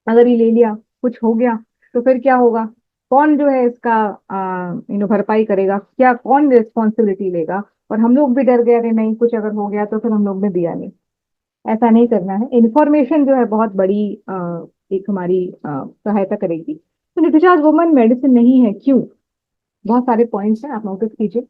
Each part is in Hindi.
अगर ये ले लिया, कुछ हो गया, तो फिर क्या होगा? कौन जो है इसका भरपाई करेगा? क्या कौन रिस्पॉन्सिबिलिटी लेगा? और हम लोग भी डर गए, अरे नहीं कुछ अगर हो गया तो फिर हम लोग ने दिया नहीं। ऐसा नहीं करना है। इन्फॉर्मेशन जो है बहुत बड़ी एक हमारी सहायता करेगी। तो न्यूट्रीचार्ज वुमन मेडिसिन नहीं है, क्यों? बहुत सारे पॉइंट्स हैं, आप नोटिस कीजिए।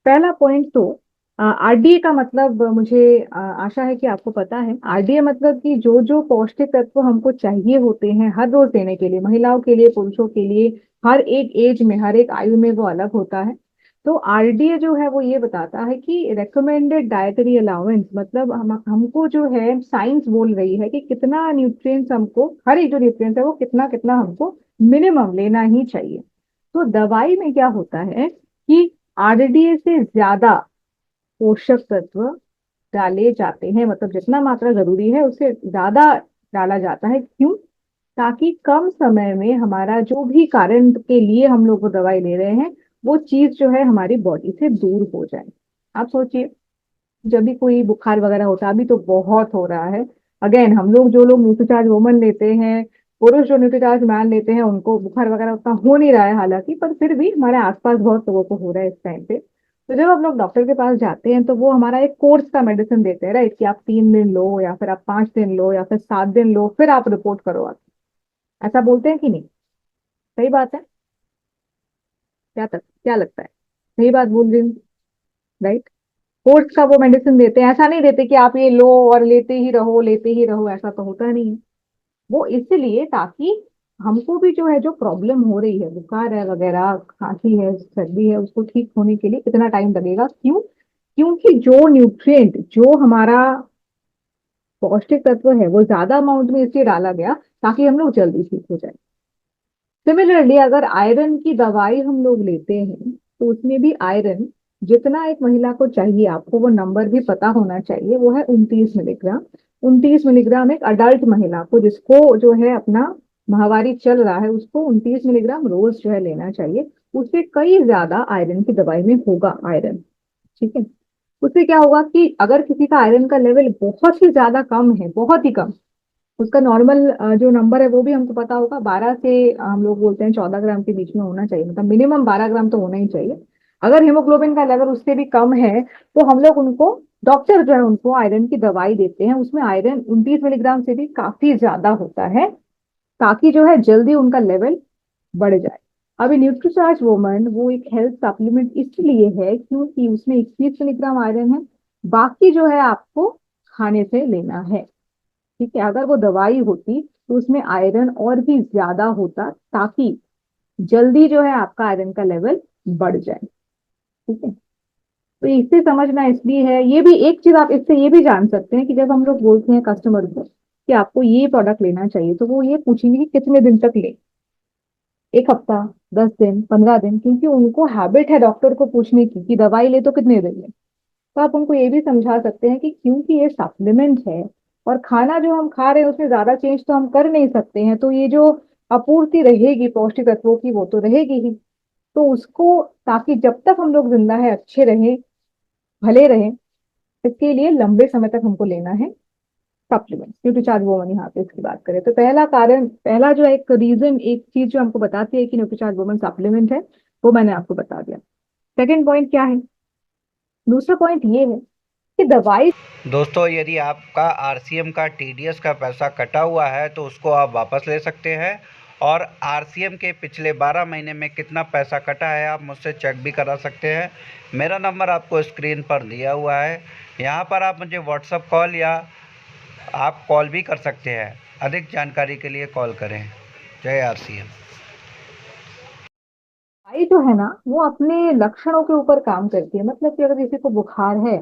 पहला पॉइंट तो आरडीए का मतलब, मुझे आशा है कि आपको पता है। आरडीए मतलब कि जो जो पौष्टिक तत्व हमको चाहिए होते हैं हर रोज देने के लिए, महिलाओं के लिए, पुरुषों के लिए, हर एक एज में, हर एक आयु में वो अलग होता है। तो आरडीए जो है वो ये बताता है कि रेकमेंडेड डाइटरी अलाउंस, मतलब हमको जो है साइंस बोल रही है कि कितना न्यूट्रिएंट्स हमको, हर एक जो न्यूट्रिएंट्स है वो कितना कितना हमको मिनिमम लेना ही चाहिए। तो दवाई में क्या होता है कि आरडीए से ज्यादा पोषक तत्व डाले जाते हैं, मतलब जितना मात्रा जरूरी है उससे ज्यादा डाला जाता है। क्यों? ताकि कम समय में हमारा जो भी कारण के लिए हम लोग वो दवाई ले रहे हैं, वो चीज जो है हमारी बॉडी से दूर हो जाए। आप सोचिए, जब भी कोई बुखार वगैरह होता है, अभी तो बहुत हो रहा है। अगेन, हम लोग जो लोग न्यूट्रीचार्ज वुमन लेते हैं, पुरुष जो न्यूट्रीचार्ज मैन लेते हैं, उनको बुखार वगैरह उतना हो नहीं रहा है हालांकि, पर फिर भी हमारे आसपास बहुत लोगों को हो रहा है इस टाइम पे। तो जब हम लोग डॉक्टर के पास जाते हैं तो वो हमारा एक कोर्स का मेडिसिन देते हैं, राइट? कि आप 3 दिन लो, या फिर आप 5 दिन लो, या फिर 7 दिन लो, फिर आप रिपोर्ट करो आप। ऐसा बोलते हैं कि नहीं? सही बात है? क्या लगता है? सही बात बोल रही हूँ, राइट? कोर्स का वो मेडिसिन देते हैं, ऐसा नहीं देते कि आप ये लो और लेते ही रहो लेते ही रहो, ऐसा तो होता नहीं है। वो इसलिए ताकि हमको भी जो है, जो प्रॉब्लम हो रही है, बुखार है वगैरह, खांसी है, सर्दी है, उसको ठीक होने के लिए कितना टाइम लगेगा? क्यों? क्योंकि जो न्यूट्रिएंट, जो हमारा पौष्टिक तत्व है, वो ज्यादा अमाउंट में इसलिए डाला गया ताकि हम लोग जल्दी ठीक हो जाए। सिमिलरली, अगर आयरन की दवाई हम लोग लेते हैं तो उसमें भी आयरन जितना एक महिला को चाहिए, आपको वो नंबर भी पता होना चाहिए, वो है 29 मिलीग्राम। 29 मिलीग्राम एक अडल्ट महिला को, जिसको जो है अपना माहवारी चल रहा है, उसको 29 मिलीग्राम रोज जो है लेना चाहिए। उससे कई ज्यादा आयरन की दवाई में होगा आयरन। ठीक है? उससे क्या होगा कि अगर किसी का आयरन का लेवल बहुत ही ज्यादा कम है, बहुत ही कम, उसका नॉर्मल जो नंबर है वो भी हमको पता होगा, 12 से हम लोग बोलते हैं 14 ग्राम के बीच में होना चाहिए, मतलब मिनिमम 12 ग्राम तो होना ही चाहिए। अगर हेमोग्लोबिन का लेवल उससे भी कम है, तो हम लोग उनको, डॉक्टर जो है उनको आयरन की दवाई देते हैं। उसमें आयरन 29 मिलीग्राम से भी काफी ज्यादा होता है, ताकि जो है जल्दी उनका लेवल बढ़ जाए। अभी न्यूट्रीचार्ज वुमन वो एक हेल्थ सप्लीमेंट इसलिए है क्योंकि उसमें 21 मिलीग्राम आयरन है। बाकी जो है आपको खाने से लेना है। ठीक है? अगर वो दवाई होती तो उसमें आयरन और भी ज्यादा होता, ताकि जल्दी जो है आपका आयरन का लेवल बढ़ जाए। ठीक है? तो इससे समझना इसलिए है, ये भी एक चीज आप इससे ये भी जान सकते हैं कि जब हम लोग बोलते हैं कस्टमर को कि आपको ये प्रोडक्ट लेना चाहिए, तो वो ये पूछेंगे कि कितने दिन तक ले। 1 हफ्ता, 10 दिन, 15 दिन, क्योंकि उनको हैबिट है डॉक्टर को पूछने की कि दवाई ले तो कितने दिन ले। तो आप उनको ये भी समझा सकते हैं कि क्योंकि ये सप्लीमेंट है, और खाना जो हम खा रहे हैं उसमें ज्यादा चेंज तो हम कर नहीं सकते हैं, तो ये जो आपूर्ति रहेगी पौष्टिक तत्वों की वो तो रहेगी ही। तो उसको, ताकि जब तक हम लोग जिंदा है, अच्छे रहें, भले रहें, इसके लिए लंबे समय तक हमको लेना है सप्लीमेंट। न्यूट्रीचार्ज वुमन यहाँ पे इसकी बात करें तो पहला कारण, पहला जो एक रीजन, एक चीज जो हमको बताती है कि न्यूट्रीचार्ज वुमन सप्लीमेंट है, वो मैंने आपको बता दिया। सेकंड पॉइंट क्या है? दूसरा पॉइंट ये है कि दवाई। दोस्तों, यदि आपका आरसीएम का टीडीएस का पैसा कटा हुआ है तो उसको आप वापस ले सकते हैं। और आरसीएम के पिछले 12 महीने में कितना पैसा कटा है आप मुझसे चेक भी करा सकते हैं। मेरा नंबर आपको स्क्रीन पर दिया हुआ है। यहाँ पर आप मुझे व्हाट्सएप कॉल या आप कॉल भी कर सकते हैं। अधिक जानकारी के लिए कॉल करें। जय आरसीएम। दवाई जो है ना, वो अपने लक्षणों के ऊपर काम करती है। मतलब कि अगर किसी को बुखार है,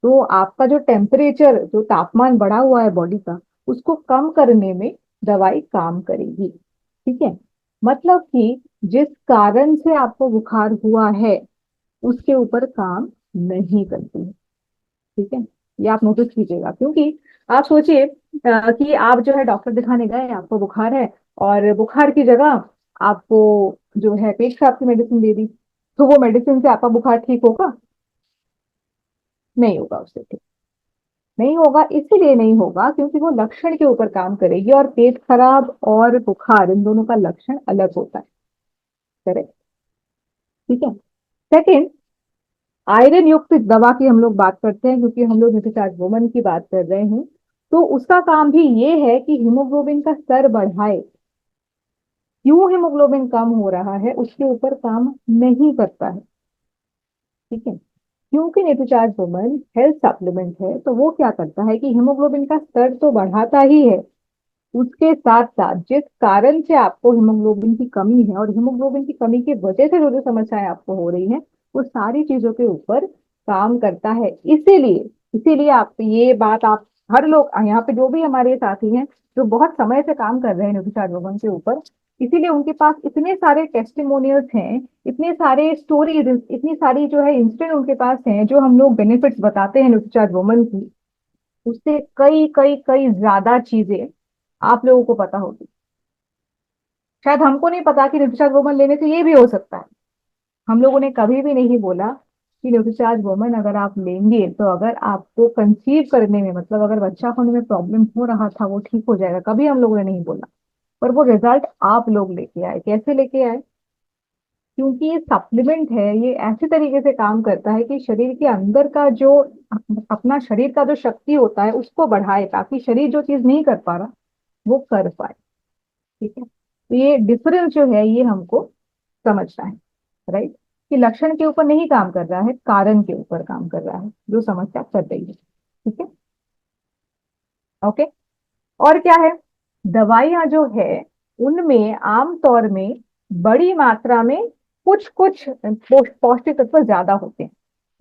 तो आपका जो टेम्परेचर, जो तापमान बढ़ा हुआ है बॉडी का, उसको कम करने में दवाई काम करेगी। ठीक है? मतलब कि जिस कारण से आपको बुखार हुआ है उसके ऊपर काम नहीं करती है। ठीक है? ये आप नोटिस कीजिएगा, क्योंकि आप सोचिए कि आप जो है डॉक्टर दिखाने गए, आपको बुखार है, और बुखार की जगह आपको जो है पेट खराब की मेडिसिन दे दी, तो वो मेडिसिन से आपका बुखार ठीक होगा? नहीं होगा उससे ठीक। नहीं होगा, इसीलिए नहीं होगा क्योंकि वो लक्षण के ऊपर काम करेगी, और पेट खराब और बुखार इन दोनों का लक्षण अलग होता है। करेक्ट। ठीक है। सेकंड, आयरन युक्त दवा की हम लोग बात करते हैं क्योंकि हम लोग न्यूट्रीचार्ज वुमन की बात कर रहे हैं। तो उसका काम भी ये है कि हीमोग्लोबिन का स्तर बढ़ाए। क्यों हीमोग्लोबिन कम हो रहा है उसके ऊपर काम नहीं करता है। ठीक है। क्योंकि न्यूट्रीचार्ज वुमन हेल्थ सप्लीमेंट है, तो वो क्या करता है कि हीमोग्लोबिन का स्तर तो बढ़ाता ही है, उसके साथ साथ जिस कारण से आपको हीमोग्लोबिन की कमी है और हीमोग्लोबिन की कमी की वजह से जो जो समस्याएं आपको हो रही हैं, वो सारी चीजों के ऊपर काम करता है। इसीलिए इसीलिए आप ये बात, आप हर लोग यहाँ पे जो भी हमारे साथी हैं जो बहुत समय से काम कर रहे हैं न्यूट्रीचार्ज वुमन के ऊपर, इसीलिए उनके पास इतने सारे टेस्टिमोनियल्स हैं, इतने सारे स्टोरीज, इतनी सारी जो है इंस्टेंट उनके पास हैं, जो हम लोग बेनिफिट्स बताते हैं न्यूट्रीचार्ज वुमन की, उससे कई कई कई ज्यादा चीजें आप लोगों को पता होगी। शायद हमको नहीं पता कि न्यूट्रीचार्ज वुमन लेने से ये भी हो सकता है। हम लोगों ने कभी भी नहीं बोला कि न्यूट्रीचार्ज वुमन अगर आप लेंगे तो अगर आपको कंसीव करने में, मतलब अगर बच्चा होने में प्रॉब्लम हो रहा था वो ठीक हो जाएगा, कभी हम लोगों ने नहीं बोला। पर वो रिजल्ट आप लोग लेके आए। कैसे लेके आए? क्योंकि ये सप्लीमेंट है, ये ऐसे तरीके से काम करता है कि शरीर के अंदर का जो अपना शरीर का जो शक्ति होता है उसको बढ़ाए, ताकि शरीर जो चीज नहीं कर पा रहा वो कर पाए। ठीक है। तो ये डिफरेंस जो है ये हमको समझना है। राइट। कि लक्षण के ऊपर नहीं काम कर रहा है, कारण के ऊपर काम कर रहा है जो समस्या कर रही है। ठीक है। ओके। और क्या है? दवाइयां जो है उनमें आमतौर में बड़ी मात्रा में कुछ कुछ पौष्टिक तत्व ज्यादा होते हैं।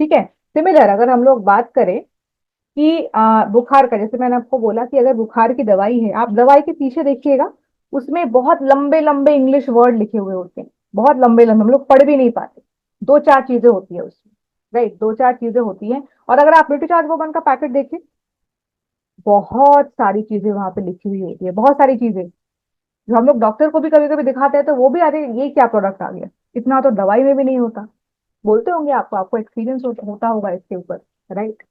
ठीक है। सिमिलर अगर हम लोग बात करें कि बुखार का, जैसे मैंने आपको बोला कि अगर बुखार की दवाई है, आप दवाई के पीछे देखिएगा, उसमें बहुत लंबे लंबे इंग्लिश वर्ड लिखे हुए होते हैं, बहुत लंबे लंबे, हम लोग पढ़ भी नहीं पाते। दो चार चीजें होती है उसमें। राइट, दो चार चीजें होती हैं। और अगर आप ब्यूटी चार्ज वुमन का पैकेट देखिए, बहुत सारी चीजें वहां पे लिखी हुई होती है, बहुत सारी चीजें जो हम लोग डॉक्टर को भी कभी कभी दिखाते हैं तो वो भी, अरे ये क्या प्रोडक्ट आ गया, इतना तो दवाई में भी नहीं होता। बोलते होंगे आपको, आपको एक्सपीरियंस होता होगा इसके ऊपर। राइट।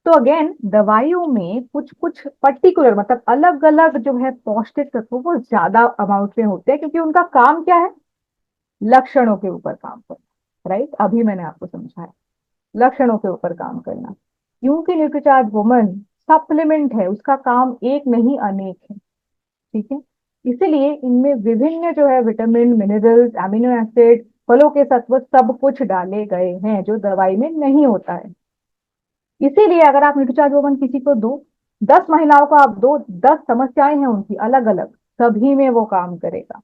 तो अगेन दवाइयों में कुछ कुछ पर्टिकुलर, मतलब अलग अलग जो है पौष्टिक तत्व वो ज्यादा अमाउंट में होते हैं, क्योंकि उनका काम क्या है? लक्षणों के ऊपर काम करना। राइट, अभी मैंने आपको समझाया, लक्षणों के ऊपर काम करना। क्योंकि न्यूट्रीचार्ज वुमन सप्लीमेंट है, उसका काम एक नहीं अनेक है। ठीक है। इसीलिए इनमें विभिन्न जो है विटामिन, मिनरल्स, अमीनो एसिड, फलों के तत्व सब कुछ डाले गए हैं जो दवाई में नहीं होता है। इसीलिए अगर आप न्यूट्रीचार्ज वुमन किसी को दो, 10 महिलाओं को आप दो, 10 समस्याएं हैं उनकी अलग अलग, सभी में वो काम करेगा।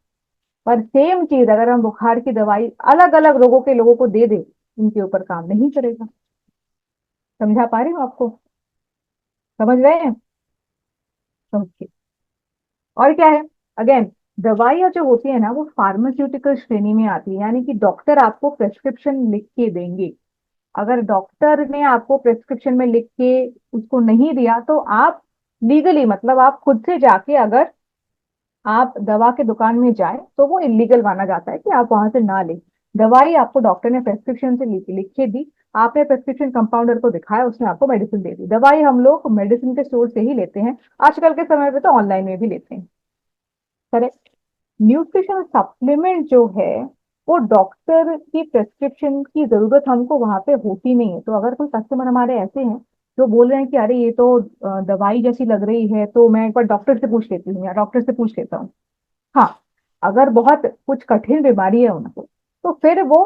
पर सेम चीज अगर हम बुखार की दवाई अलग अलग रोगों के लोगों को दे दे, उनके ऊपर काम नहीं करेगा। समझा पा रही हूँ आपको? समझ रहे हैं? ओके। और क्या है? अगेन, दवाइयाँ जो होती है ना वो फार्मास्यूटिकल श्रेणी में आती है, यानी कि डॉक्टर आपको प्रेस्क्रिप्शन लिख के देंगे। अगर डॉक्टर ने आपको प्रेस्क्रिप्शन में लिख के उसको नहीं दिया तो आप लीगली, मतलब आप खुद से जाके अगर आप दवा के दुकान में जाए तो वो इलीगल माना जाता है कि आप वहां से ना लें। दवाई आपको डॉक्टर ने प्रेस्क्रिप्शन से लिख के दी, आपने प्रेस्क्रिप्शन कंपाउंडर को दिखाया, उसने आपको मेडिसिन दे दी। दवाई हम लोग मेडिसिन के स्टोर से ही लेते हैं, आजकल के समय पे तो ऑनलाइन में भी लेते हैं। करेक्ट। न्यूट्रिशन सप्लीमेंट जो है वो डॉक्टर की प्रेस्क्रिप्शन की जरूरत हमको वहां पे होती नहीं है। तो अगर कोई कस्टमर हमारे ऐसे हैं जो बोल रहे हैं कि अरे ये तो दवाई जैसी लग रही है, तो मैं एक बार डॉक्टर से पूछ लेती हूँ या डॉक्टर से पूछ लेता हूँ। हाँ, अगर बहुत कुछ कठिन बीमारी है उनको, तो फिर वो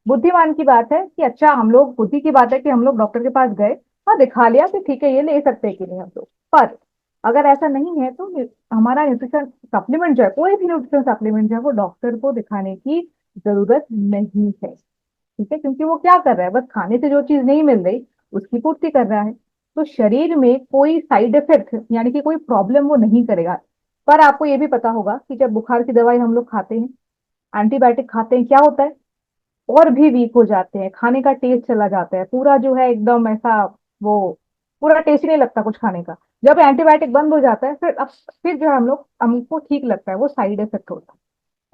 बुद्धिमान की बात है कि अच्छा, हम लोग बुद्धि की बात है कि हम लोग डॉक्टर के पास गए, हाँ दिखा लिया कि ठीक है ये ले सकते हैं कि नहीं हम लोग। पर अगर ऐसा नहीं है तो हमारा न्यूट्रिशन सप्लीमेंट जो है, कोई भी न्यूट्रिशन सप्लीमेंट जो है, वो डॉक्टर को दिखाने की जरूरत नहीं है। ठीक है। क्योंकि वो क्या कर रहा है, बस खाने से जो चीज नहीं मिल रही उसकी पूर्ति कर रहा है। तो शरीर में कोई साइड इफेक्ट यानी कि कोई प्रॉब्लम वो नहीं करेगा। पर आपको ये भी पता होगा कि जब बुखार की दवाई हम लोग खाते हैं, एंटीबायोटिक खाते हैं, क्या होता है? और भी वीक हो जाते हैं, खाने का टेस्ट चला जाता है, पूरा जो है एकदम ऐसा, वो पूरा टेस्ट ही नहीं लगता कुछ खाने का। जब एंटीबायोटिक बंद हो जाता है फिर अब, फिर जो है हम लोग, हमको ठीक लगता है, वो साइड इफेक्ट होता है।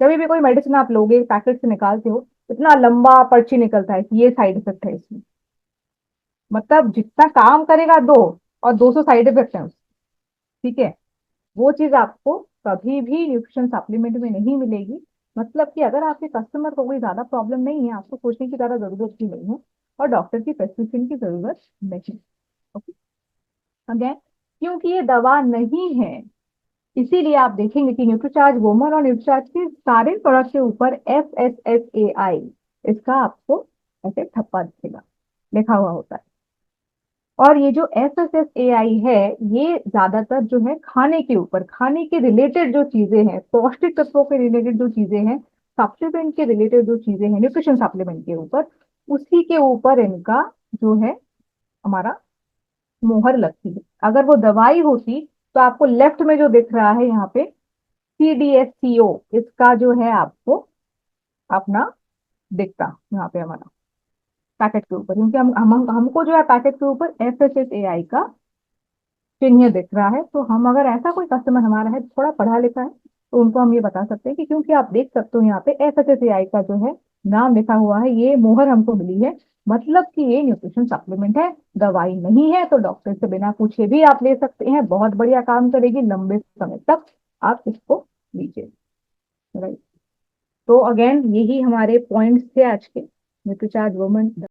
जब भी कोई मेडिसिन आप लोगे पैकेट से निकालते हो, इतना लंबा पर्ची निकलता है कि ये साइड इफेक्ट है इसमें। मतलब जितना काम करेगा दो, और 200 साइड इफेक्ट है, ठीक है। वो चीज आपको कभी भी न्यूट्रिशन सप्लीमेंट में नहीं मिलेगी। मतलब कि अगर आपके कस्टमर को कोई ज्यादा प्रॉब्लम नहीं है, आपको सोचने की ज्यादा जरूरत भी नहीं है और डॉक्टर की प्रेस्क्रिप्शन की जरूरत नहीं। ओके। अगेन, क्योंकि ये दवा नहीं है, इसीलिए आप देखेंगे कि न्यूट्रीचार्ज वुमन और न्यूट्रीचार्ज के सारे प्रोडक्ट के ऊपर FSSAI, इसका आपको ऐसे ठप्पा दिखेगा, लिखा हुआ होता है। और ये जो FSSAI है, ये ज्यादातर जो है खाने के ऊपर, खाने के रिलेटेड जो चीजें हैं, पौष्टिक तत्वों के रिलेटेड जो चीजें हैं, सप्लीमेंट के रिलेटेड जो चीजें हैं, न्यूट्रिशन सप्लीमेंट के ऊपर, उसी के ऊपर इनका जो है हमारा मोहर लगती है। अगर वो दवाई होती तो आपको लेफ्ट में जो दिख रहा है यहाँ पे CDSCO, इसका जो है आपको अपना दिखता यहाँ पे हमारा पैकेट के ऊपर, क्योंकि हमको जो है पैकेट के ऊपर FSSAI का चिन्ह दिख रहा है। तो हम अगर ऐसा कोई कस्टमर हमारा है थोड़ा पढ़ा लिखा है, तो उनको हम ये बता सकते हैं कि क्योंकि आप देख सकते हो यहाँ पे FSSAI का जो है नाम लिखा हुआ है, ये मोहर हमको मिली है, मतलब कि ये न्यूट्रिशन सप्लीमेंट है, दवाई नहीं है। तो डॉक्टर से बिना पूछे भी आप ले सकते हैं, बहुत बढ़िया काम करेगी लंबे समय तक, आप इसको लीजिए। राइट। तो अगेन यही हमारे पॉइंट्स थे आज के न्यूट्रीचार्ज वुमन।